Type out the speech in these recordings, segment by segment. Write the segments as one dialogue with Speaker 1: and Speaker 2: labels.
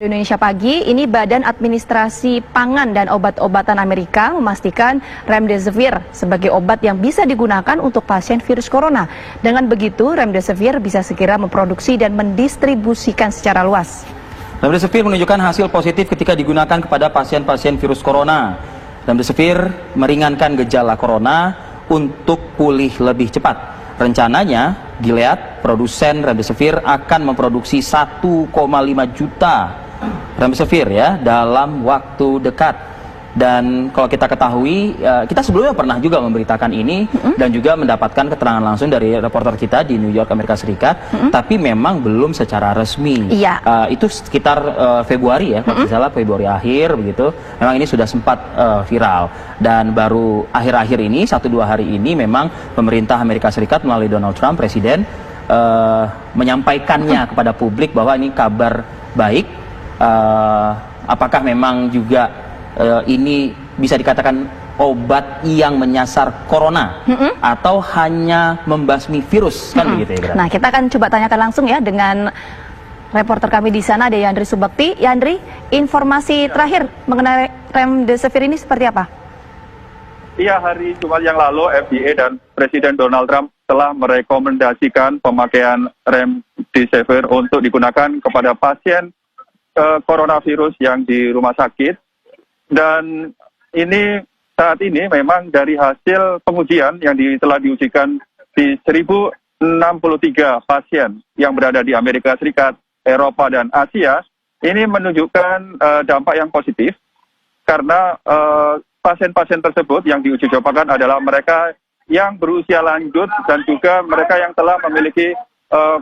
Speaker 1: Indonesia pagi, ini Badan Administrasi Pangan dan Obat-obatan Amerika memastikan Remdesivir sebagai obat yang bisa digunakan untuk pasien virus corona. Dengan begitu, Remdesivir bisa segera memproduksi dan mendistribusikan secara luas.
Speaker 2: Remdesivir menunjukkan hasil positif ketika digunakan kepada pasien-pasien virus corona. Remdesivir meringankan gejala corona untuk pulih lebih cepat. Rencananya, Gilead, produsen Remdesivir, akan memproduksi 1,5 juta Remdesivir ya dalam waktu dekat. Dan kalau kita ketahui, kita sebelumnya pernah juga memberitakan ini dan juga mendapatkan keterangan langsung dari reporter kita di New York, Amerika Serikat, tapi memang belum secara resmi.
Speaker 1: Iya.
Speaker 2: Itu sekitar Februari ya, kalau tidak salah Februari akhir begitu. Memang ini sudah sempat viral, dan baru akhir-akhir ini 1-2 hari ini memang pemerintah Amerika Serikat melalui Donald Trump, presiden, menyampaikannya kepada publik bahwa ini kabar baik. Apakah memang juga ini bisa dikatakan obat yang menyasar corona atau hanya membasmi virus, kan begitu ya, Gra?
Speaker 1: Nah, kita akan coba tanyakan langsung ya dengan reporter kami di sana, ada Yandri Subakti. Yandri, informasi terakhir mengenai Remdesivir ini seperti apa?
Speaker 3: Iya, hari Jumat yang lalu FDA dan Presiden Donald Trump telah merekomendasikan pemakaian Remdesivir untuk digunakan kepada pasien coronavirus yang di rumah sakit. Dan ini saat ini memang dari hasil pengujian yang telah diujikan di 1063 pasien yang berada di Amerika Serikat, Eropa, dan Asia, ini menunjukkan dampak yang positif karena pasien-pasien tersebut yang diuji cobakan adalah mereka yang berusia lanjut dan juga mereka yang telah memiliki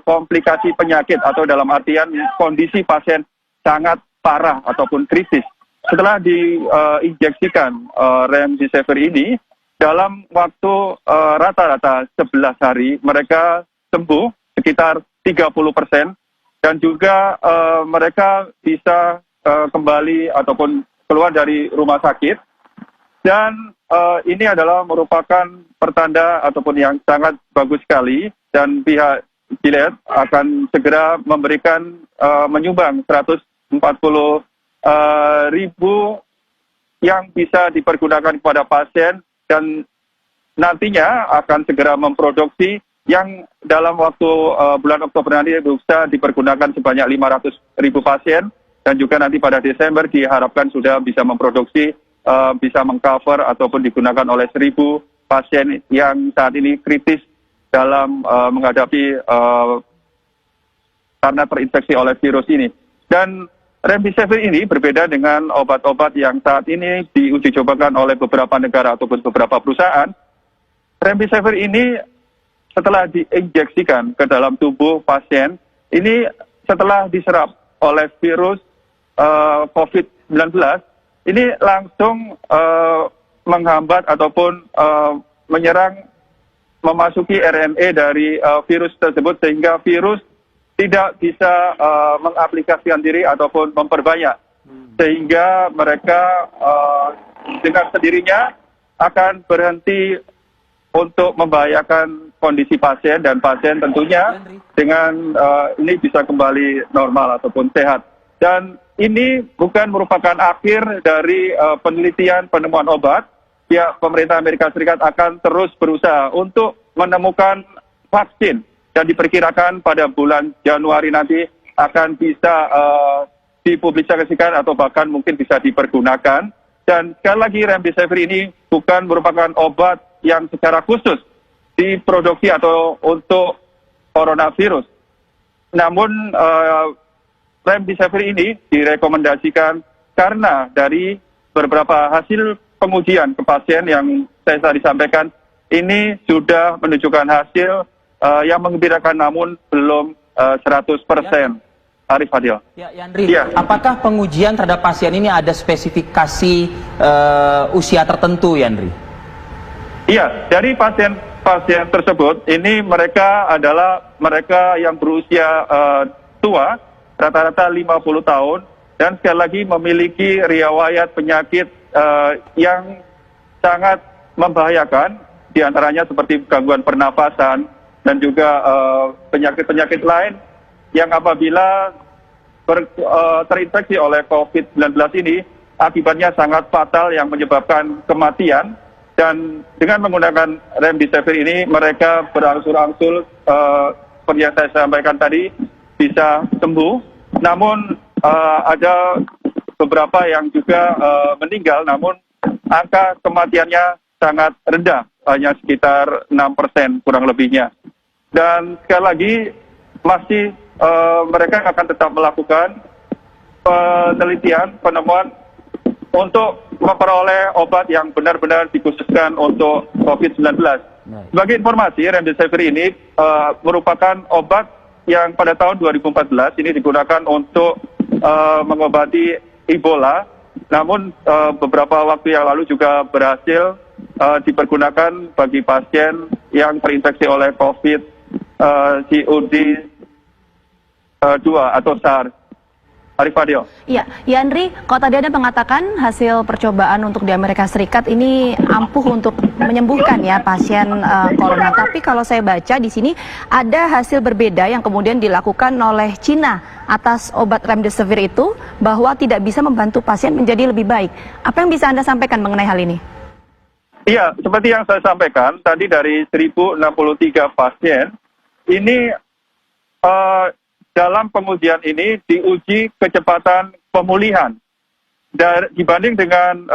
Speaker 3: komplikasi penyakit, atau dalam artian kondisi pasien sangat parah ataupun kritis. Setelah diinjeksikan Remdesivir ini, dalam waktu rata-rata 11 hari, mereka sembuh sekitar 30%, dan juga mereka bisa kembali ataupun keluar dari rumah sakit. Dan ini adalah merupakan pertanda ataupun yang sangat bagus sekali, dan pihak Gilead akan segera memberikan menyumbang 140.000 yang bisa dipergunakan kepada pasien, dan nantinya akan segera memproduksi yang dalam waktu bulan Oktober nanti bisa dipergunakan sebanyak 500.000 pasien, dan juga nanti pada Desember diharapkan sudah bisa memproduksi, bisa mengcover ataupun digunakan oleh 1.000 pasien yang saat ini kritis dalam menghadapi karena terinfeksi oleh virus ini. Dan Remdesivir ini berbeda dengan obat-obat yang saat ini diuji cobakan oleh beberapa negara ataupun beberapa perusahaan. Remdesivir ini setelah diinjeksikan ke dalam tubuh pasien, ini setelah diserap oleh virus COVID-19, ini langsung menghambat ataupun menyerang, memasuki RNA dari virus tersebut, sehingga virus tidak bisa mengaplikasikan diri ataupun memperbanyak, sehingga mereka dengan sendirinya akan berhenti untuk membahayakan kondisi pasien, dan pasien tentunya dengan ini bisa kembali normal ataupun sehat. Dan ini bukan merupakan akhir dari penelitian penemuan obat. Pihak pemerintah Amerika Serikat akan terus berusaha untuk menemukan vaksin, dan diperkirakan pada bulan Januari nanti akan bisa dipublikasikan atau bahkan mungkin bisa dipergunakan. Dan sekali lagi, Remdesivir ini bukan merupakan obat yang secara khusus diproduksi atau untuk coronavirus. Namun Remdesivir ini direkomendasikan karena dari beberapa hasil pengujian ke pasien yang saya tadi sampaikan, ini sudah menunjukkan hasil yang menggembirakan, namun belum 100%. Arif Fadil.
Speaker 2: Ya, Yandri, apakah pengujian terhadap pasien ini ada spesifikasi usia tertentu, Yandri?
Speaker 3: Iya, dari pasien tersebut, ini mereka adalah mereka yang berusia tua, rata-rata 50 tahun, dan sekali lagi memiliki riwayat penyakit yang sangat membahayakan, diantaranya seperti gangguan pernafasan, dan juga penyakit-penyakit lain yang apabila terinfeksi oleh COVID-19 ini akibatnya sangat fatal yang menyebabkan kematian. Dan dengan menggunakan remdesivir ini mereka berangsur-angsur seperti yang saya sampaikan tadi bisa sembuh. Namun ada beberapa yang juga meninggal, namun angka kematiannya sangat rendah, hanya sekitar 6% kurang lebihnya. Dan sekali lagi masih mereka akan tetap melakukan penelitian, penemuan untuk memperoleh obat yang benar-benar dikhususkan untuk COVID-19. Sebagai informasi, remdesivir ini merupakan obat yang pada tahun 2014 ini digunakan untuk mengobati Ebola, namun beberapa waktu yang lalu juga berhasil dipergunakan bagi pasien yang terinfeksi oleh COVID-19 atau SARS. Arif Fadil.
Speaker 1: Iya, Yandri, kalau tadi Anda mengatakan hasil percobaan untuk di Amerika Serikat ini ampuh untuk menyembuhkan ya pasien corona. Tapi kalau saya baca di sini ada hasil berbeda yang kemudian dilakukan oleh Cina atas obat remdesivir itu bahwa tidak bisa membantu pasien menjadi lebih baik. Apa yang bisa Anda sampaikan mengenai hal ini?
Speaker 3: Iya, seperti yang saya sampaikan tadi dari 1063 pasien ini dalam pengujian ini diuji kecepatan pemulihan dibanding dengan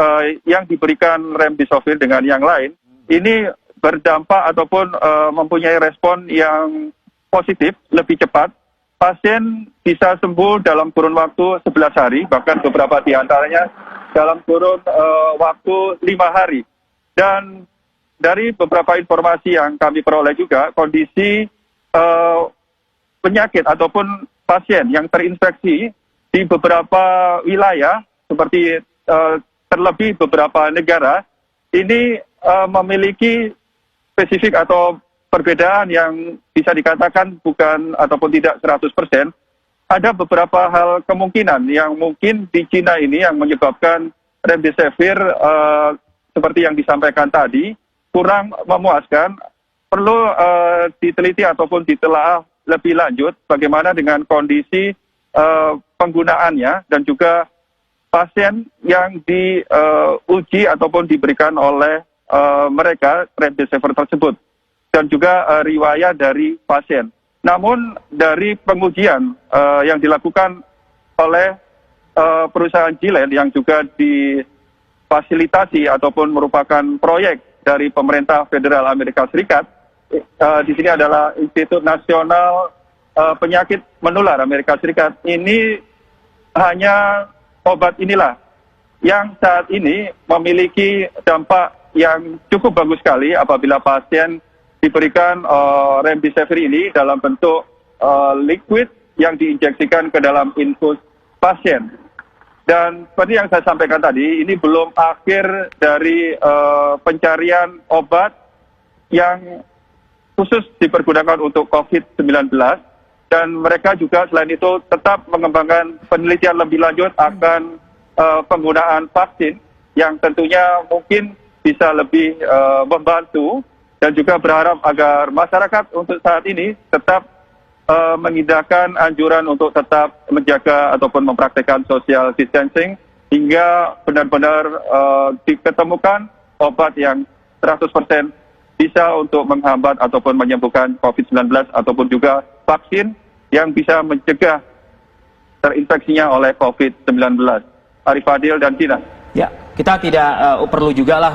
Speaker 3: yang diberikan remdesivir dengan yang lain. Ini berdampak ataupun mempunyai respon yang positif, lebih cepat. Pasien bisa sembuh dalam kurun waktu 11 hari, bahkan beberapa di antaranya dalam kurun waktu 5 hari. Dan dari beberapa informasi yang kami peroleh juga, kondisi penyakit ataupun pasien yang terinfeksi di beberapa wilayah seperti terlebih beberapa negara ini memiliki spesifik atau perbedaan yang bisa dikatakan bukan ataupun tidak 100%. Ada beberapa hal kemungkinan yang mungkin di Cina ini yang menyebabkan remdesivir seperti yang disampaikan tadi kurang memuaskan. Perlu diteliti ataupun ditelaah lebih lanjut bagaimana dengan kondisi penggunaannya dan juga pasien yang diuji ataupun diberikan oleh mereka remdesivir tersebut dan juga riwayat dari pasien. Namun dari pengujian yang dilakukan oleh perusahaan Gilead yang juga difasilitasi ataupun merupakan proyek dari pemerintah federal Amerika Serikat, di sini adalah Institut Nasional Penyakit Menular Amerika Serikat. Ini hanya obat inilah yang saat ini memiliki dampak yang cukup bagus sekali apabila pasien diberikan remdesivir ini dalam bentuk liquid yang diinjeksikan ke dalam infus pasien. Dan seperti yang saya sampaikan tadi, ini belum akhir dari pencarian obat yang khusus dipergunakan untuk COVID-19, dan mereka juga selain itu tetap mengembangkan penelitian lebih lanjut akan penggunaan vaksin yang tentunya mungkin bisa lebih membantu, dan juga berharap agar masyarakat untuk saat ini tetap mengindahkan anjuran untuk tetap menjaga ataupun mempraktikkan social distancing hingga benar-benar diketemukan obat yang 100% bisa untuk menghambat ataupun menyembuhkan COVID-19 ataupun juga vaksin yang bisa mencegah terinfeksinya oleh COVID-19. Arif Fadil dan Tina.
Speaker 2: Ya, kita tidak perlu juga lah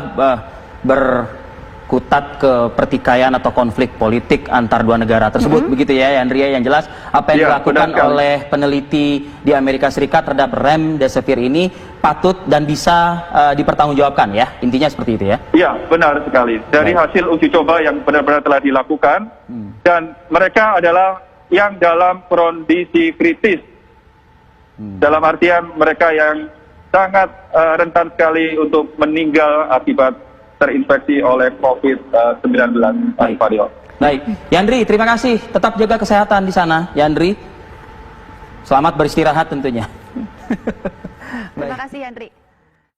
Speaker 2: berkutat ke pertikaian atau konflik politik antar dua negara tersebut, begitu ya, Andrea. Yang jelas apa yang dilakukan oleh peneliti di Amerika Serikat terhadap remdesivir ini patut dan bisa dipertanggungjawabkan ya, intinya seperti itu ya.
Speaker 3: Iya, benar sekali. Dari hasil uji coba yang benar-benar telah dilakukan, dan mereka adalah yang dalam kondisi kritis, dalam artian mereka yang sangat rentan sekali untuk meninggal akibat terinfeksi oleh COVID-19.
Speaker 2: Baik, Yandri, terima kasih. Tetap jaga kesehatan di sana, Yandri. Selamat beristirahat tentunya.
Speaker 1: Terima kasih, Yandri.